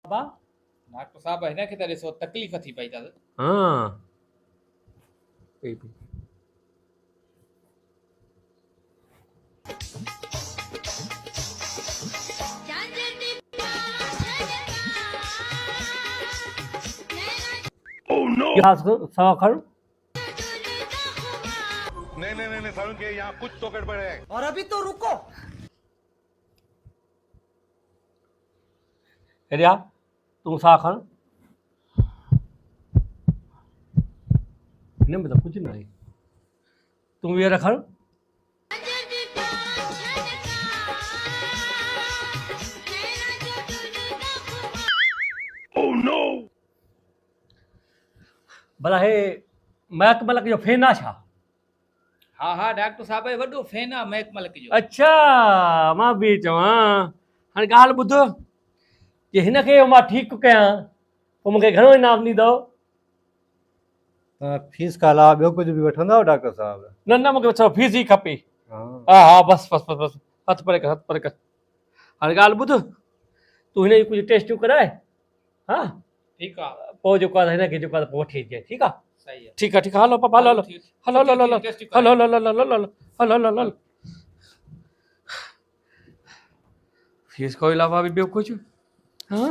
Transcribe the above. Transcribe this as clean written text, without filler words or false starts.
बाबा doctor साहब हिन खे त ॾिसो तकलीफ़ थी पई अथसि। हाँ पई पई सवा खड़ो नहीं सारुण के यहाँ कुछ तो गड़बड़ है। और अभी तो रुको। हेरिया तू सवा खड़ हिन में तो कुछ ना है तू वीह रखड़ भला हे महक मलक जो फैन आहे छा? हा हा डॉक्टर साहब जो वॾो फैन आहे महक मलिक जो। अच्छा मां बि चवां हाणे ॻाल्हि ॿुधो कि हिन खे मां ठीकु कयां पोइ मूंखे घणो इनाम ॾींदव? फीस खां अलावा ॿियो कुझु बि वठंदा आहियो डॉक्टर साहब? न न मूंखे सिर्फ़ु फीस ई खपे। हाँ हा हा बसि बसि बसि बसि हथु परे कर हथु परे कर। हाणे ॻाल्हि ॿुध तूं हिन जी कुझु टेस्टियूं कराए हा ठीकु आहे पोइ जेको आहे हिन खे जेको आहे पोइ वठी अचिजे ठीकु आहे? सही आहे। ठीकु आहे ठीकु आहे हलो पापा hello hello hello hello hello hello hello hello hello hello hello hello hello fees खां अलावा बि ॿियो कुझु हाँ